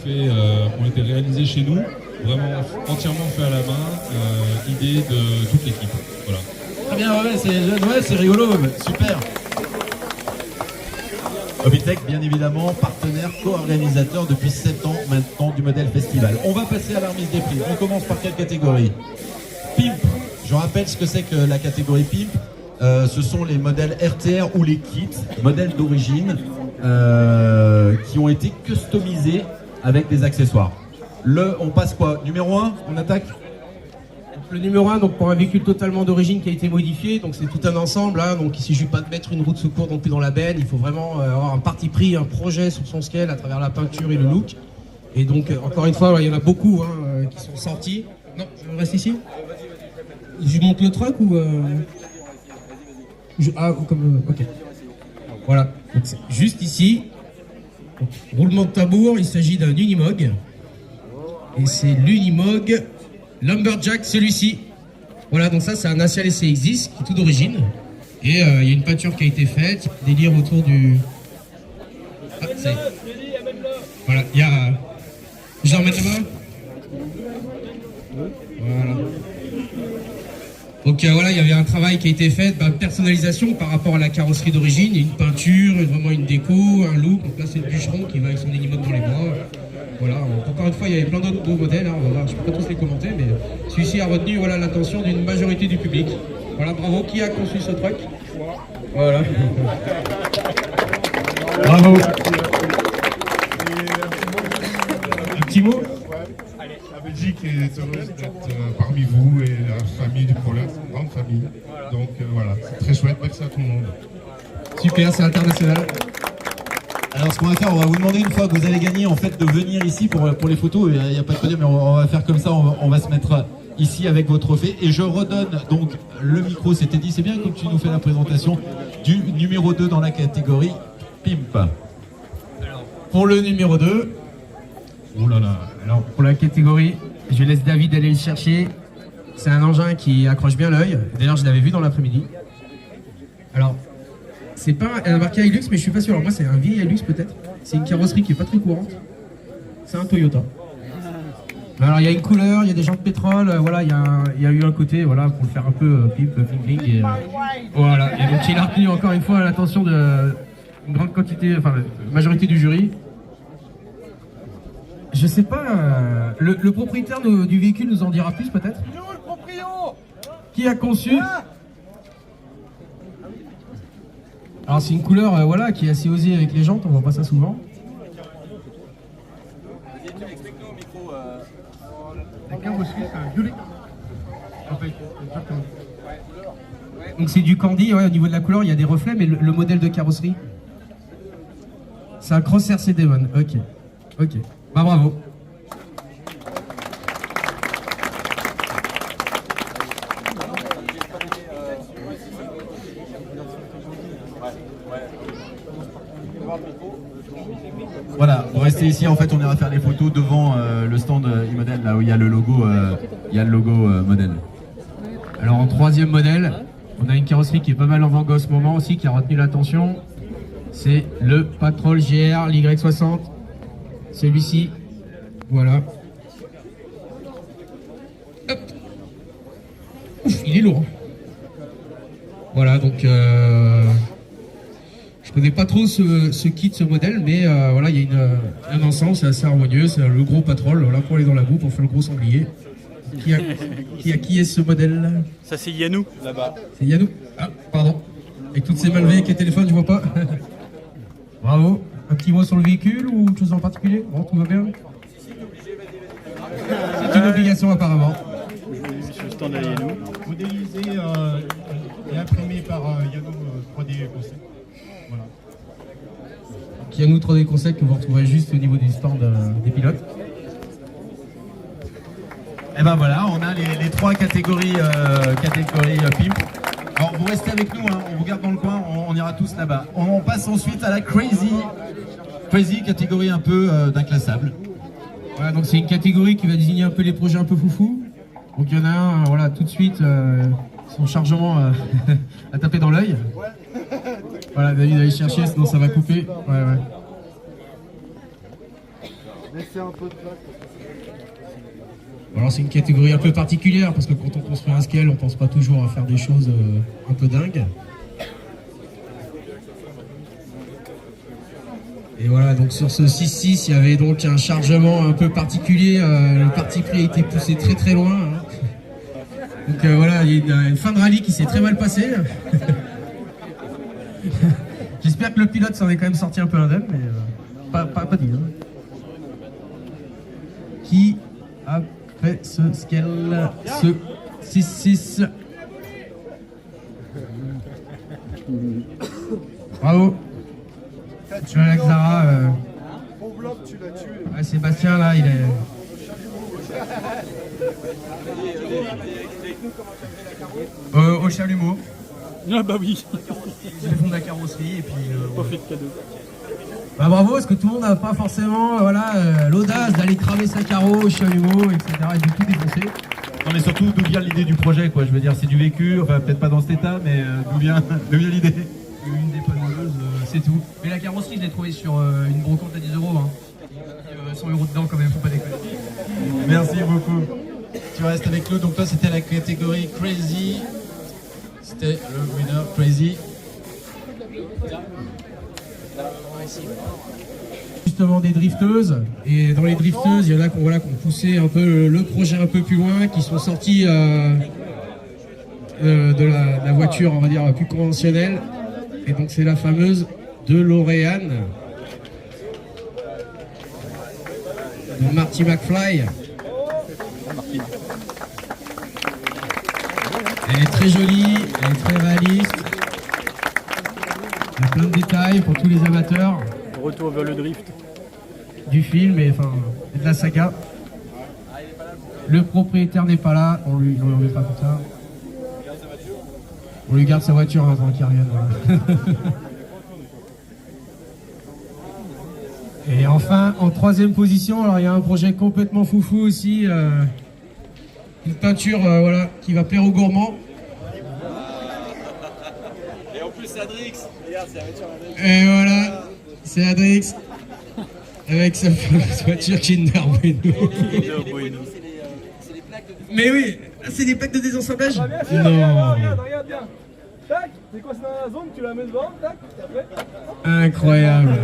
ont été réalisés chez nous, vraiment entièrement fait à la main, idée de toute l'équipe. Voilà. Très bien, c'est rigolo, super. Hobbytech, bien évidemment, partenaire, co-organisateur depuis 7 ans maintenant du modèle festival. On va passer à la remise des prix. On commence par quelle catégorie? Pimp. Je rappelle ce que c'est que la catégorie Pimp. Ce sont les modèles RTR ou les kits, modèles d'origine, qui ont été customisés avec des accessoires. On passe quoi? Numéro 1, on attaque? Le numéro 1, donc pour un véhicule totalement d'origine qui a été modifié, donc c'est tout un ensemble, hein, donc il ne suffit pas de mettre une roue de secours non plus dans la benne, il faut vraiment avoir un parti pris, un projet sur son scale à travers la peinture et le look. Et donc encore une fois, il y en a beaucoup hein, qui sont sortis. Non, je reste ici. Je monte le truck ou ok. Voilà, donc c'est juste ici. Donc, roulement de tambour, il s'agit d'un Unimog. Et c'est l'Unimog Lumberjack, celui-ci. Voilà, donc ça c'est un Acia SCX10 qui est tout d'origine. Et il y a une peinture qui a été faite, délire autour du... Ah, c'est... Voilà, il y a... Je la remets là-bas. Voilà. Donc voilà, il y avait un travail qui a été fait, personnalisation par rapport à la carrosserie d'origine. Il y a une peinture, vraiment une déco, un look. Donc là c'est le bûcheron qui va avec son Unimog dans les bois. Voilà, encore une fois, il y avait plein d'autres modèles, hein, on va voir, je ne peux pas tous les commenter, mais celui-ci a retenu voilà, l'attention d'une majorité du public. Voilà, bravo, qui a conçu ce truc? Voilà. Bravo. Un petit mot? La Belgique est heureuse d'être parmi vous et la famille du Prolet, c'est une grande famille. Donc voilà, c'est très chouette, merci à tout le monde. Super, c'est international. Alors ce qu'on va faire, on va vous demander une fois que vous allez gagner en fait de venir ici pour les photos, il n'y a pas de problème, mais on va faire comme ça, on va se mettre ici avec vos trophées et je redonne donc le micro, c'était dit, c'est bien comme tu nous fais la présentation du numéro 2 dans la catégorie Pimp. Alors, pour le numéro 2, oh là là, alors pour la catégorie, je laisse David aller le chercher, c'est un engin qui accroche bien l'œil, d'ailleurs je l'avais vu dans l'après-midi. Alors, c'est pas un marqué Hilux, mais je suis pas sûr. Alors moi, c'est un vieil Hilux peut-être. C'est une carrosserie qui est pas très courante. C'est un Toyota. Alors il y a une couleur, il y a des jantes de pétrole. Voilà, il y a eu un côté, voilà, pour le faire un peu pimp, bling bling. Et voilà. Et donc il a retenu encore une fois l'attention de une grande quantité, enfin, la majorité du jury. Je sais pas. Le propriétaire du véhicule nous en dira plus peut-être. Qui a conçu? Alors c'est une couleur voilà, qui est assez osée avec les jantes, on voit pas ça souvent. La carrosserie c'est un violet. Donc c'est du candy, ouais, au niveau de la couleur il y a des reflets, mais le modèle de carrosserie c'est un Cross RC Demon, ok. Bah bravo. Voilà, on rester ici, en fait on ira faire des photos devant le stand e-model, là où il y a le logo, modèle. Alors en troisième modèle, on a une carrosserie qui est pas mal en vogue en ce moment aussi, qui a retenu l'attention. C'est le Patrol GR, l'Y60. Celui-ci, voilà. Hop. Ouf, il est lourd. Voilà, donc je connais pas trop ce kit, ce modèle, mais voilà, il y a un ensemble, c'est assez harmonieux, c'est le gros Patrol, voilà, pour aller dans la boue, pour faire le gros sanglier. Qui est ce modèle? Ça c'est Yannou, là-bas. C'est Yannou? Ah, pardon. Avec toutes ces malveillants qui téléphonent, je vois pas. Bravo. Un petit mot sur le véhicule ou autre chose en particulier? Bon, tout va bien? C'est une obligation apparemment. Sur le stand à Yannou. Modélisé et imprimé par Yannou 3D Concept. Voilà. Yannou 3D Concept que vous retrouverez juste au niveau du stand des pilotes. Et ben voilà, on a les trois catégories, Pimp. Alors vous restez avec nous, hein, on vous garde dans le coin, on ira tous là-bas. On passe ensuite à la Crazy, catégorie un peu d'inclassable. Voilà, donc c'est une catégorie qui va désigner un peu les projets un peu foufou. Donc il y en a un, voilà, tout de suite, son chargement à taper dans l'œil. Voilà, David va aller chercher, sinon ça va couper. Ouais. Alors c'est une catégorie un peu particulière parce que quand on construit un scale, on pense pas toujours à faire des choses un peu dingues. Et voilà, donc sur ce 6-6, il y avait donc un chargement un peu particulier. Le parti pris a été poussé très très loin. Hein. Donc voilà, il y a une fin de rallye qui s'est très mal passée. J'espère que le pilote s'en est quand même sorti un peu indemne, mais pas dit. Hein. Qui a fait ce scale, ce 6-6? Bravo. Tu vois avec Zara. Ouais, Sébastien là, il est. Au chalumeau. Ah bah oui. Je fond de la carrosserie et puis. Pas fait de cadeau. Bah bravo, parce que tout le monde n'a pas forcément l'audace d'aller cramer sa carreau au chalumeau, etc. et de tout défoncer. Non mais surtout d'où vient l'idée du projet quoi, je veux dire c'est du vécu, enfin peut-être pas dans cet état mais d'où vient l'idée? Une dépanneuse, c'est tout. Mais la carrosserie, je l'ai trouvée sur une brocante à 10 €. Hein. 100 € dedans quand même, faut pas déconner. Merci beaucoup. Tu restes avec nous, donc toi c'était la catégorie Crazy. C'était le winner Crazy. Justement des drifteuses, et dans les drifteuses, il y en a qui ont poussé un peu le projet un peu plus loin, qui sont sortis de la voiture, on va dire, plus conventionnelle. Et donc c'est la fameuse DeLorean de Marty McFly. Elle est très jolie, elle est très réaliste. Il y a plein de détails pour tous les amateurs Retour vers le drift. du film et enfin de la saga. Le propriétaire n'est pas là, on lui remettra tout ça. On lui garde sa voiture avant qu'il revienne. Voilà. Et enfin, en troisième position, alors il y a un projet complètement foufou aussi. Une peinture voilà, qui va plaire aux gourmands. Et en plus, c'est Adrix. Regarde, c'est la voiture Adrix. Et voilà, c'est Adrix. Avec sa voiture Kinder Bueno. Mais oui, c'est des plaques de désassemblage. Non. Regarde bien. Tac, c'est quoi, c'est dans la zone, tu la mets devant, tac, et après. Incroyable.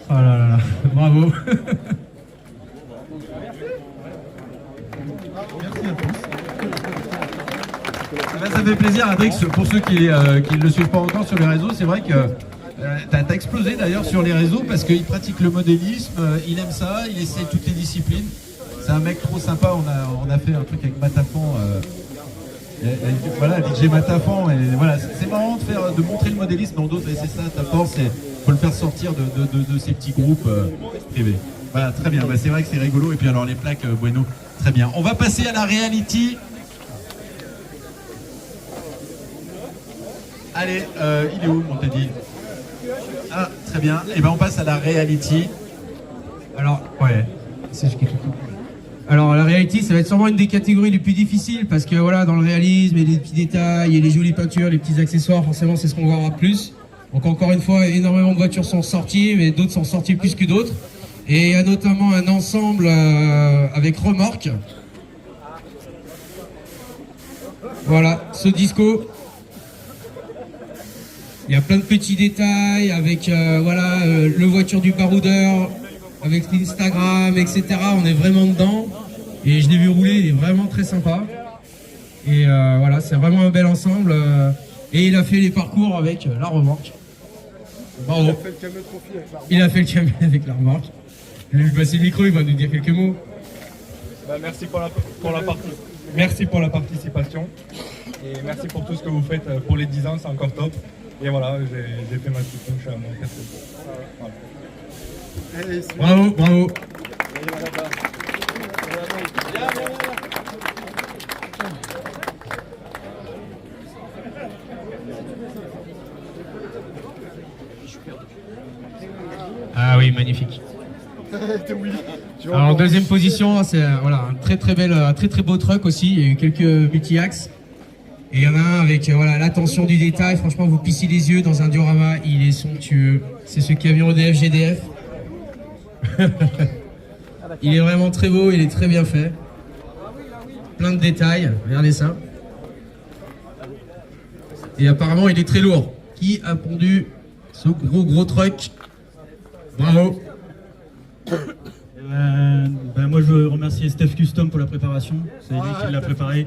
Oh là là là, bravo. Ça fait plaisir Adrix, pour ceux qui ne le suivent pas encore sur les réseaux, c'est vrai que t'as explosé d'ailleurs sur les réseaux parce qu'il pratique le modélisme, il aime ça, il essaie toutes les disciplines. C'est un mec trop sympa, on a fait un truc avec Matafan. Voilà, DJ Matafan, et voilà, c'est marrant de montrer le modélisme dans d'autres, et c'est ça ta force, il faut le faire sortir de ces petits groupes privés. Voilà, très bien, bah, c'est vrai que c'est rigolo, et puis alors les plaques Bueno, très bien. On va passer à la reality. Allez, il est où mon Teddy? Ah, très bien, et ben on passe à la reality. Alors, ouais, c'est ce qui est tout. Alors la reality, ça va être sûrement une des catégories les plus difficiles parce que voilà, dans le réalisme, il y a des petits détails, il y a les jolies peintures, les petits accessoires, forcément c'est ce qu'on verra plus. Donc encore une fois, énormément de voitures sont sorties, mais d'autres sont sorties plus que d'autres. Et il y a notamment un ensemble avec remorque. Voilà, ce disco. Il y a plein de petits détails avec voilà, le voiture du baroudeur, avec l'Instagram, etc. On est vraiment dedans. Et je l'ai vu rouler, il est vraiment très sympa. Et voilà, c'est vraiment un bel ensemble. Et il a fait les parcours avec la remorque. Bravo. Il a fait le camion avec la remorque. Je vais lui passer le micro, il va nous dire quelques mots. Bah, merci pour la participation. Et merci pour tout ce que vous faites pour les 10 ans, c'est encore top. Et voilà, j'ai fait ma petite touche à mon café. Voilà. Bravo, bravo. Ah oui, magnifique. Alors en deuxième position, c'est voilà, un très très beau truck aussi. Il y a eu quelques multi-axes. Et il y en a un avec voilà, l'attention du détail. Franchement, vous pissez les yeux dans un diorama. Il est somptueux. C'est ce camion EDF GDF. Il est vraiment très beau, il est très bien fait. Plein de détails, regardez ça. Et apparemment il est très lourd. Qui a pondu ce gros truck? Bravo. Moi je veux remercier Steph Custom pour la préparation, c'est lui qui l'a préparé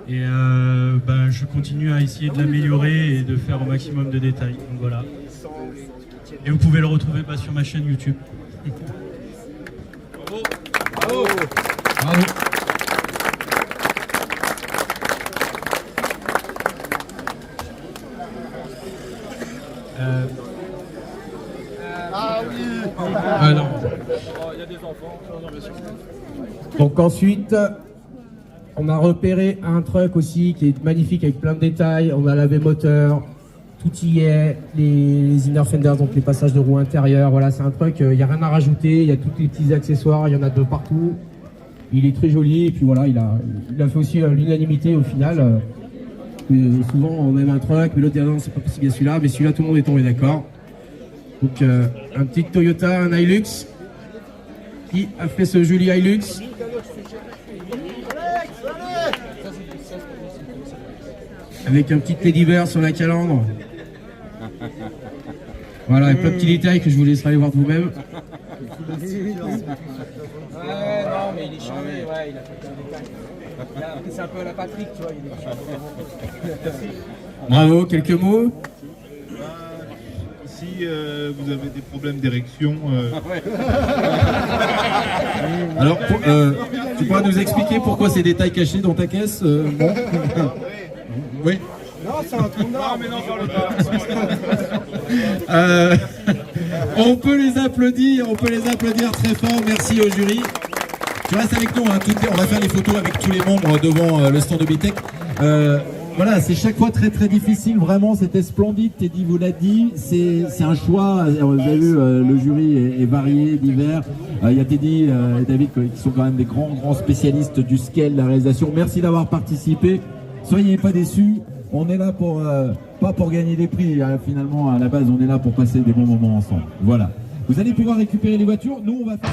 et je continue à essayer de l'améliorer et de faire au maximum de détails, donc voilà. Et vous pouvez le retrouver sur ma chaîne YouTube. Bravo. Bravo. Ah non. Il y a des enfants. Donc ensuite, on a repéré un truck aussi qui est magnifique avec plein de détails. On a lavé moteur, tout y est, les inner fenders, donc les passages de roues intérieures. Voilà, c'est un truck, il n'y a rien à rajouter, il y a tous les petits accessoires, il y en a de partout. Il est très joli et puis voilà, il a fait aussi l'unanimité au final. Souvent on aime un truck, mais l'autre dit non, c'est pas possible bien celui-là, mais celui-là tout le monde est tombé d'accord. Donc un petit Toyota, un Hilux. Qui a fait ce joli Hilux? Avec un petit Teddy Bear sur la calandre. Voilà, et plein de petits détails que je vous laisserai aller voir de vous-même. Ouais, non, mais il est charmé, ouais, il a fait plein de détails. C'est un peu à la Patrick, tu vois, il est Bravo, quelques mots? Si vous avez des problèmes d'érection... Alors, tu pourras nous expliquer pourquoi ces détails cachés dans ta caisse bon. Oui. Non, c'est un trou d'or. Mais non, parle pas. On peut les applaudir très fort. Merci au jury. Tu restes avec nous, hein, on va faire les photos avec tous les membres devant le stand de Bitech. Voilà, c'est chaque fois très difficile, vraiment, c'était splendide, Teddy vous l'a dit, c'est un choix, vous avez vu, le jury est varié, divers, il y a Teddy et David qui sont quand même des grands spécialistes du scale, de la réalisation. Merci d'avoir participé, soyez pas déçus, on est là pour, pas pour gagner des prix, hein, finalement, à la base, on est là pour passer des bons moments ensemble, voilà. Vous allez pouvoir récupérer les voitures, nous on va faire...